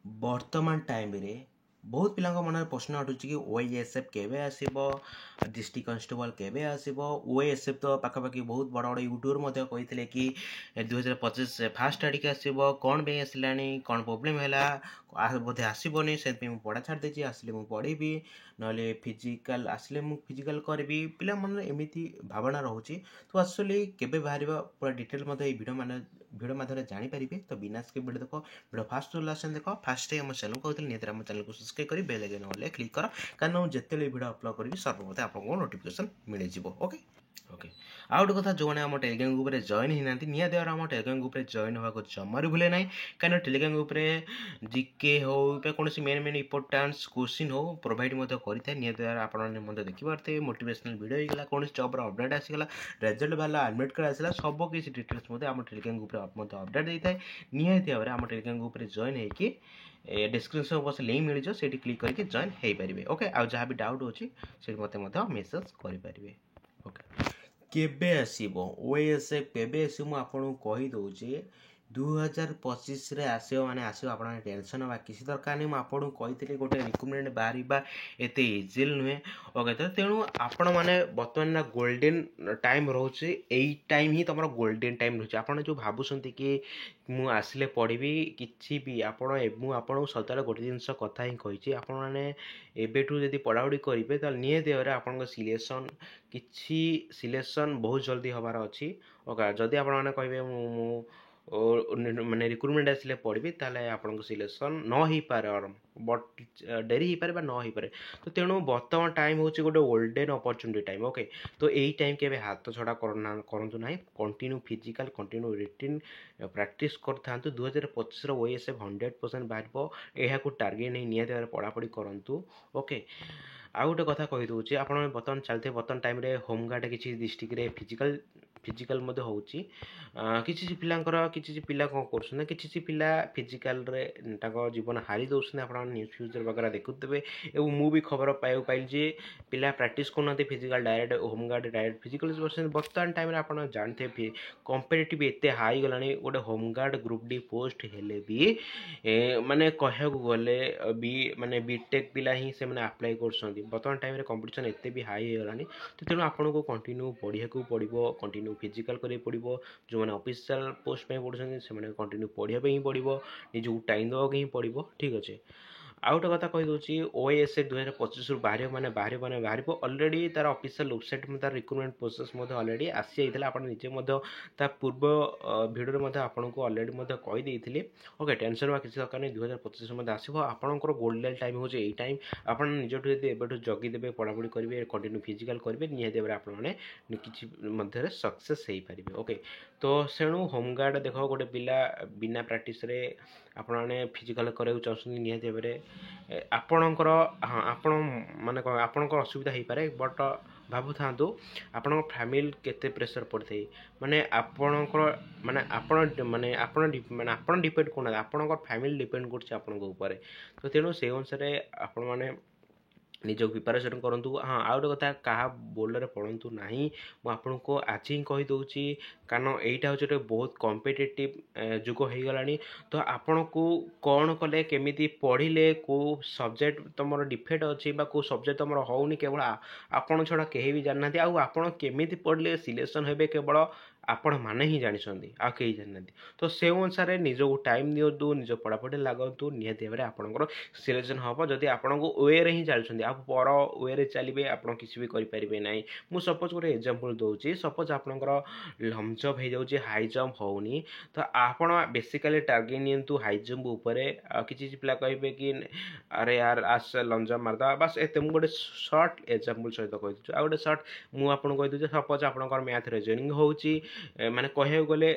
ବର୍ତ୍ତମାନ ଟାଇମ୍ରେ ବହୁତ ପିଲାଙ୍କ ମନରେ ପ୍ରଶ୍ନ ଉଠୁଛି କି OASF କେବେ ଆସିବ, ଡିଷ୍ଟ୍ରିକ୍ଟ କନଷ୍ଟେବଲ୍ କେବେ ଆସିବ। OASF ତ ପାଖାପାଖି ବହୁତ ବଡ଼ ବଡ଼ ୟୁଟ୍ୟୁବର୍ ମଧ୍ୟ କହିଥିଲେ କି 2025 ଫାଷ୍ଟ ଆଡ଼ିକି ଆସିବ। କ'ଣ ପାଇଁ ଆସିଲାଣି, କ'ଣ ପ୍ରୋବ୍ଲେମ୍ ହେଲା, ବୋଧେ ଆସିବନି, ସେଥିପାଇଁ ମୁଁ ପଢ଼ା ଛାଡ଼ି ଦେଇଛି, ଆସିଲେ ମୁଁ ପଢ଼ିବି, ନହେଲେ ଫିଜିକାଲ୍ ଆସିଲେ ମୁଁ ଫିଜିକାଲ୍ କରିବି। ପିଲାମାନଙ୍କ ଏମିତି ଭାବନା ରହୁଛି। ତ ଆକ୍ଚୁଆଲି କେବେ ବାହାରିବ ପୁରା ଡିଟେଲ୍ ମଧ୍ୟ ଏଇ ଭିଡ଼ିଓ ମାଧ୍ୟମରେ ଜାଣିପାରିବେ। ତ ବିନା ସ୍କିପ୍ ଭିଡ଼ିଓ ଦେଖ, ଭିଡ଼ିଓ ଫାଷ୍ଟ ଲାଷ୍ଟ ଦେଖ। ଫାଷ୍ଟ ଆମ ଚ୍ୟାନେଲ୍ କହୁଥିଲି ନିହାତି ଆମ ଚ୍ୟାନେଲକୁ ସବସ୍କ୍ରାଇବ୍ କରି ବେଲ୍ ଆଇକନ୍ ନହେଲେ କ୍ଲିକ୍ କର, କାରଣ ମୁଁ ଯେତେବେଳେ ଭିଡ଼ିଓ ଅପଲୋଡ଼ କରିବି ସର୍ବପ୍ରଥମେ ଆପଣଙ୍କୁ ନୋଟିଫିକେସନ୍ ମିଳିଯିବ। ଓକେ। ଆଉ ଗୋଟେ କଥା, ଯେଉଁମାନେ ଆମ ଟେଲିଗ୍ରାମ ଗ୍ରୁପ୍ରେ ଜଏନ୍ ହେଇନାହାନ୍ତି, ନିହାତି ଭାବରେ ଆମ ଟେଲିଗ୍ରାମ ଗ୍ରୁପ୍ରେ ଜଏନ୍ ହେବାକୁ ଜମାରୁ ଭୁଲେ ନାହିଁ। କାରଣ ଟେଲିଗ୍ରାମ ଗ୍ରୁପ୍ରେ ଜିକେ ହେଉ ବା କୌଣସି ମେନ୍ ଇମ୍ପୋର୍ଟାନ୍ସ କ୍ୱେଶ୍ଚିନ୍ ହେଉ ପ୍ରୋଭାଇଡ଼ ମଧ୍ୟ କରିଥାଏ। ନିହାତି ଭାବରେ ଆପଣମାନେ ମଧ୍ୟ ଦେଖିପାରୁଥିବେ। ମୋଟିଭେସନାଲ୍ ଭିଡ଼ିଓ ହେଇଗଲା, କୌଣସି ଜବ୍ର ଅପଡ଼େଟ୍ ଆସିଗଲା, ରେଜଲ୍ଟ ବାହାରିଲା, ଆଡମିଟ୍ କାର୍ଡ଼ ଆସିଲା, ସବୁ କିଛି ଡିଟେଲ୍ସ ମଧ୍ୟ ଆମ ଟେଲିଗ୍ରାମ ଗ୍ରୁପ୍ରେ ମଧ୍ୟ ଅପଡ଼େଟ୍ ଦେଇଥାଏ। ନିହାତି ଭାବରେ ଆମ ଟେଲିଗ୍ରାମ ଗ୍ରୁପ୍ରେ ଜଏନ୍ ହେଇକି ଡିସ୍କ୍ରିପ୍ସନ୍ ବକ୍ସ ଲିଙ୍କ୍ ମିଳିଯିବ, ସେଇଠି କ୍ଲିକ୍ କରିକି ଜଏନ୍ ହେଇପାରିବେ। ଓକେ। ଆଉ ଯାହା ବି ଡାଉଟ୍ ଅଛି ସେଇଠି ମୋତେ ମଧ୍ୟ ମେସେଜ୍ କରିପାରିବେ। ଓକେ। କେବେ ଆସିବ OASF, କେବେ ଆସିବ ମୁଁ ଆପଣଙ୍କୁ କହିଦେଉଛି। 2025ରେ ଆସିବ ମାନେ ଆସିବ, ଆପଣମାନେ ଟେନସନ୍ ହେବା କିଛି ଦରକାର ନାହିଁ। ମୁଁ ଆପଣଙ୍କୁ କହିଥିଲି ଗୋଟେ ରିକ୍ରୁଟମେଣ୍ଟ ବାହାରିବା ଏତେ ଇଜିଲି ନୁହେଁ। ଓକେ। ତ ତେଣୁ ଆପଣମାନେ ବର୍ତ୍ତମାନ ଗୋଲ୍ଡେନ୍ ଟାଇମ୍ ରହୁଛି, ଏଇ ଟାଇମ୍ ହିଁ ତୁମର ଗୋଲ୍ଡେନ୍ ଟାଇମ୍ ରହୁଛି। ଆପଣ ଯେଉଁ ଭାବୁଛନ୍ତି କି ମୁଁ ଆସିଲେ ପଢ଼ିବି, କିଛି ବି ମୁଁ ଆପଣଙ୍କୁ ସଦାବେଳେ ଗୋଟେ ଜିନିଷ କଥା ହିଁ କହିଛି, ଆପଣମାନେ ଏବେଠୁ ଯଦି ପଢ଼ାପଢ଼ି କରିବେ ତାହେଲେ ନିହାତି ଭାବରେ ଆପଣଙ୍କ ସିଲେକ୍ସନ୍ ବହୁତ ଜଲ୍ଦି ହେବାର ଅଛି। ଓକେ। ଯଦି ଆପଣମାନେ କହିବେ ମୁଁ ମାନେ ରିକ୍ରୁଟମେଣ୍ଟ ଆସିଲେ ପଢ଼ିବି, ତାହେଲେ ଆପଣଙ୍କ ସିଲେକ୍ସନ୍ ନ ହେଇପାରେ, ବଟ୍ ଡେରି ହେଇପାରେ ବା ନ ହେଇପାରେ। ତ ତେଣୁ ବର୍ତ୍ତମାନ ଟାଇମ୍ ହେଉଛି ଗୋଟେ ଗୋଲ୍ଡେନ୍ ଅପରଚ୍ୟୁନିଟି ଟାଇମ୍। ଓକେ। ତ ଏଇ ଟାଇମ୍ କେବେ ହାତ ଛଡ଼ା କରନ୍ତୁ ନାହିଁ। Continue physical, continue written practice କରିଥାନ୍ତୁ। 2025ର OASF 100% ବାହାରିବ, ଏହାକୁ ଟାର୍ଗେଟ୍ ନେଇ ନିହାତି ଭାବରେ ପଢ଼ାପଢ଼ି କରନ୍ତୁ। ଓକେ। ଆଉ ଗୋଟେ କଥା କହିଦେଉଛି, ଆପଣ ବର୍ତ୍ତମାନ ଟାଇମ୍ରେ ହୋମଗାର୍ଡ଼ କିଛି ଡିଷ୍ଟ୍ରିକ୍ଟରେ ଫିଜିକାଲ୍ ମଧ୍ୟ ହେଉଛି। କିଛି ପିଲା କ'ଣ କରୁଛନ୍ତି ନା, କିଛି ପିଲା ଫିଜିକାଲ୍ରେ ତାଙ୍କ ଜୀବନ ହାରି ଦେଉଛନ୍ତି। ଆପଣ ନ୍ୟୁଜ୍ ଫ୍ୟୁଜ୍ ବଗେରା ଦେଖୁଥିବେ, ଏବଂ ମୁଁ ବି ଖବର ପାଇବାକୁ ପାଇଲି ଯେ ପିଲା ପ୍ରାକ୍ଟିସ୍ କରୁନାହାନ୍ତି physical, direct home guard direct physical କରୁଛନ୍ତି। ବର୍ତ୍ତମାନ ଟାଇମ୍ରେ ଆପଣ ଜାଣିଥିବେ କମ୍ପିଟେଟିଭ୍ ଏତେ ହାଇ ଗଲାଣି, ଗୋଟେ ହୋମଗାର୍ଡ଼ ଗ୍ରୁପ୍ ଡି ପୋଷ୍ଟ ହେଲେ ବି ମାନେ କହିବାକୁ ଗଲେ ମାନେ ବିଟେକ୍ ପିଲା ହିଁ ସେମାନେ ଆପ୍ଲାଏ କରୁଛନ୍ତି। ବର୍ତ୍ତମାନ ଟାଇମ୍ରେ କମ୍ପିଟିସନ୍ ଏତେ ବି ହାଇ ହେଇଗଲାଣି। ତ ତେଣୁ ଆପଣଙ୍କୁ କଣ୍ଟିନ୍ୟୁ ପଢ଼ିବାକୁ ପଡ଼ିବ, କଣ୍ଟିନ୍ୟୁ ଫିଜିକାଲ୍ କରିବାକୁ ପଡ଼ିବ। ଯେଉଁମାନେ ଅଫିସିଆଲ୍ ପୋଷ୍ଟ ପାଇଁ ପଢ଼ୁଛନ୍ତି ସେମାନେ କଣ୍ଟିନ୍ୟୁ ପଢ଼ିବା ପାଇଁ ହିଁ ପଡ଼ିବ, ନିଜକୁ ଟାଇମ୍ ଦେବାକୁ ହିଁ ପଡ଼ିବ। ଠିକ୍ ଅଛି। ଆଉ ଗୋଟେ କଥା କହିଦେଉଛି, OASF 2025ରୁ ବାହାରିବ। ଅଲରେଡ଼ି ତା'ର ଅଫିସିଆଲ୍ ୱେବସାଇଟ୍ ତା'ର ରିକ୍ରୁଟମେଣ୍ଟ ପ୍ରୋସେସ୍ ମଧ୍ୟ ଅଲରେଡ଼ି ଆସିଯାଇଥିଲା। ଆପଣ ନିଜେ ମଧ୍ୟ ତା ପୂର୍ବ ଭିଡ଼ିଓରେ ମଧ୍ୟ ଆପଣଙ୍କୁ ଅଲରେଡ଼ି ମଧ୍ୟ କହିଦେଇଥିଲି। ଓକେ। ଟେନସନ୍ ହେବା କିଛି ଦରକାର ନାହିଁ। 2025 ମଧ୍ୟ ଆସିବ। ଆପଣଙ୍କର ଗୋଲ୍ଡେନ୍ ଟାଇମ୍ ହେଉଛି ଏଇ ଟାଇମ୍। ଆପଣ ନିଜଠୁ ଯଦି ଏବେଠୁ ଜଗିଦେବେ, ପଢ଼ାପଢ଼ି କରିବେ, କଣ୍ଟିନ୍ୟୁ ଫିଜିକାଲ୍ କରିବେ, ନିହାତି ଭାବରେ ଆପଣମାନେ କିଛି ମଧ୍ୟରେ ସକ୍ସେସ୍ ହେଇପାରିବେ। ଓକେ। ତ ତେଣୁ ହୋମଗାର୍ଡ଼ ଦେଖ, ଗୋଟେ ପିଲା ବିନା ପ୍ରାକ୍ଟିସ୍ରେ ଆପଣମାନେ ଫିଜିକାଲ୍ କରିବାକୁ ଚାହୁଁଛନ୍ତି, ନିହାତି ଭାବରେ ଆପଣଙ୍କର ଆପଣଙ୍କର ଅସୁବିଧା ହେଇପାରେ। ବଟ୍ ଭାବୁଥାନ୍ତୁ ଆପଣଙ୍କ ଫ୍ୟାମିଲି କେତେ ପ୍ରେସର୍ ପଡ଼ିଥାଏ। ଆପଣ ଡିପେଣ୍ଡ କରୁନାହାନ୍ତି, ଆପଣଙ୍କର ଫ୍ୟାମିଲି ଡିପେଣ୍ଡ କରୁଛି ଆପଣଙ୍କ ଉପରେ। ତ ତେଣୁ ସେଇ ଅନୁସାରେ ଆପଣମାନେ ନିଜକୁ ପ୍ରିପାରେସନ୍ କରନ୍ତୁ। ହଁ, ଆଉ ଗୋଟେ କଥା, କାହା ବୋର୍ଡ଼ରେ ପଢ଼ନ୍ତୁ ନାହିଁ, ମୁଁ ଆପଣଙ୍କୁ ଆଜି ହିଁ କହିଦେଉଛି। କାରଣ ଏଇଟା ହେଉଛି ଗୋଟେ ବହୁତ କମ୍ପିଟେଟିଭ୍ ଯୁଗ ହେଇଗଲାଣି। ତ ଆପଣଙ୍କୁ କ'ଣ କଲେ, କେମିତି ପଢ଼ିଲେ, କେଉଁ ସବଜେକ୍ଟ ତୁମର ଡିଫେକ୍ଟ ଅଛି ବା କେଉଁ ସବଜେକ୍ଟ ତୁମର ହେଉନି, କେବଳ ଆପଣ ଛଡ଼ା କେହି ବି ଜାଣିନାହାନ୍ତି। ଆଉ ଆପଣ କେମିତି ପଢ଼ିଲେ ସିଲେକ୍ସନ୍ ହେବେ, କେବଳ ଆପଣମାନେ ହିଁ ଜାଣିଛନ୍ତି, ଆଉ କେହି ଜାଣିନାହାନ୍ତି। ତ ସେ ଅନୁସାରେ ନିଜକୁ ଟାଇମ୍ ଦିଅନ୍ତୁ, ନିଜ ପଢ଼ାପଢ଼ି ଲାଗନ୍ତୁ, ନିହାତି ଭାବରେ ଆପଣଙ୍କର ସିଲେକ୍ସନ୍ ହେବ। ଯଦି ଆପଣଙ୍କୁ ୱେରେ ହିଁ ଚାଲୁଛନ୍ତି, ଆଉ ପର ୱେରେ ଚାଲିବେ, ଆପଣ କିଛି ବି କରିପାରିବେ ନାହିଁ। ମୁଁ ସପୋଜ୍ ଗୋଟେ ଏକ୍ଜାମ୍ପଲ୍ ଦେଉଛି। ସପୋଜ୍ ଆପଣଙ୍କର ଲଙ୍ଗ୍ ଜମ୍ପ ହେଇଯାଉଛି, ହାଇ ଜମ୍ପ ହେଉନି, ତ ଆପଣ ବେସିକାଲି ଟାର୍ଗେଟ୍ ନିଅନ୍ତୁ ହାଇ ଜମ୍ପ ଉପରେ। ଆଉ କିଛି ପିଲା କହିବେ କି ଆରେ ୟାର ଆସ ଲଙ୍ଗ୍ ଜମ୍ପ ମାରିଦେବା, ବାସ୍ ଏତେ। ମୁଁ ଗୋଟେ ସର୍ଟ ଏକ୍ଜାମ୍ପଲ୍ ସହିତ କହିଦେଉଛି। ଆଉ ଗୋଟେ ସର୍ଟ ମୁଁ ଆପଣଙ୍କୁ କହିଦେଉଛି, ସପୋଜ୍ ଆପଣଙ୍କର ମ୍ୟାଥ୍ ରିଜନିଂ ହେଉଛି, ମାନେ କହିବାକୁ ଗଲେ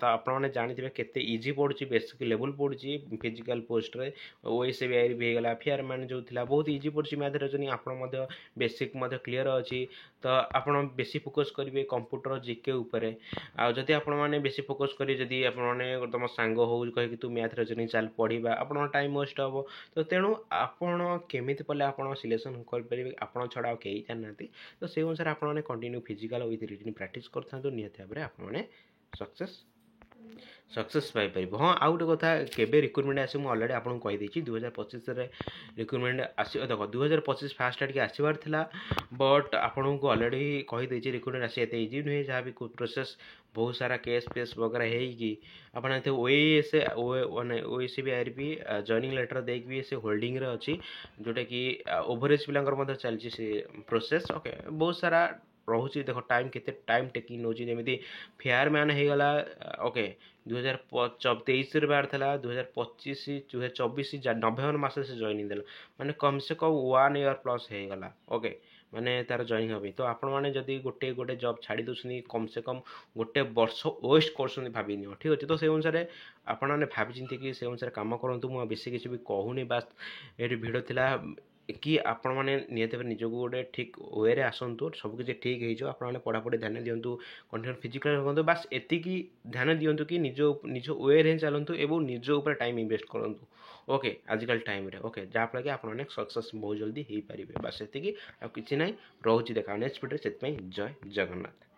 ତ ଆପଣମାନେ ଜାଣିଥିବେ କେତେ ଇଜି ପଡ଼ୁଛି, ବେସିକ୍ ଲେବୁଲ୍ ପଡ଼ୁଛି ଫିଜିକାଲ୍ ପୋଷ୍ଟରେ। OASF ବି ହେଇଗଲା, ଫିଆରମ୍ୟାନ୍ ଯେଉଁ ଥିଲା, ବହୁତ ଇଜି ପଡ଼ୁଛି ମ୍ୟାଥ୍ ରିଜନିଂ। ଆପଣ ମଧ୍ୟ ବେସିକ୍ ମଧ୍ୟ କ୍ଲିୟର୍ ଅଛି। ତ ଆପଣ ବେଶୀ ଫୋକସ୍ କରିବେ କମ୍ପ୍ୟୁଟର ଜିକେ ଉପରେ। ଆଉ ଯଦି ଆପଣମାନେ ବେଶୀ ଫୋକସ୍ କରିବେ, ଯଦି ଆପଣମାନେ ତୁମ ସାଙ୍ଗ ହଉ କହିକି ତୁ ମ୍ୟାଥ୍ ରିଜନିଂ ଚାଲ ପଢ଼ିବା, ଆପଣଙ୍କ ଟାଇମ୍ ୱେଷ୍ଟ ହେବ। ତ ତେଣୁ ଆପଣ କେମିତି କଲେ ଆପଣ ସିଲେକ୍ସନ୍ କରିପାରିବେ, ଆପଣ ଛଡ଼ା ଆଉ କେହି ଜାଣିନାହାନ୍ତି। ତ ସେଇ ଅନୁସାରେ ଆପଣମାନେ continue physical with written practice କରିଥାନ୍ତୁ, ନିହାତି ଭାବରେ ଆପଣମାନେ ସକ୍ସେସ୍ सक्सेस पाइपर हाँ आउ गोटे कथा केबे रिक्रुटमेंट आसे मुझे अलरेडी आपको कहीदे 2025 रिक्रुटमेंट आस देख 2025 फास्ट आड़के आसबार था बट आपन को अलरेडी कहीदे रिक्रुटमेंट आसी एत इजी नुहे जहाँ भी प्रोसेस बहुत सारा केस पेस वगैरह होगी आपन ओएस ओएस भी आर भी जॉइनिंग लेटर देख भी से होल्डिंग रे अच्छी जोटा कि ओभरेज पिलांकर चलती से प्रोसेस ओके बहुत सारा रोचे देख टाइम केते टाइम टेकिंग नौची जमी फेयर मैन होगला ओके 2023 बाहर था 2025 2024 नवेम्बर मस से जॉइनिंग देला माने कम से कम 1 ईयर प्लस होगला ओके माने तार जॉइनिंग हम तो आपण मैंने जदि गोटे गोटे जॉब छाड़ी दूसरी कम से कम गोटे वर्ष वेस्ट कर भाभी नियो ठीक अच्छे तो से अनुसार आपण मैंने भावी चिंती कि से अनुसार कम करूँ मुझे बेसी किसी भी कहूनी बास ये भिड था कि आपण मैंने निहत निजक गोटे ठीक वे आसतु सबकि ठीक हो आपने पढ़ापढ़ी ध्यान दिंतु कंटिन्यू फिजिकाल रखु बास एतिकी ध्यान दिंतु कि निज निज वे चलतु एवं निज उपर टाइम इन्वेस्ट करूँ ओके आजिकल टाइम रे ओके जहाँफल कि आपने सक्सेस बहुत जल्दी हो पारे बास एतिकी आ किसी ना रोचे देखा नेक्स्ट वीडियो से जय जगन्नाथ।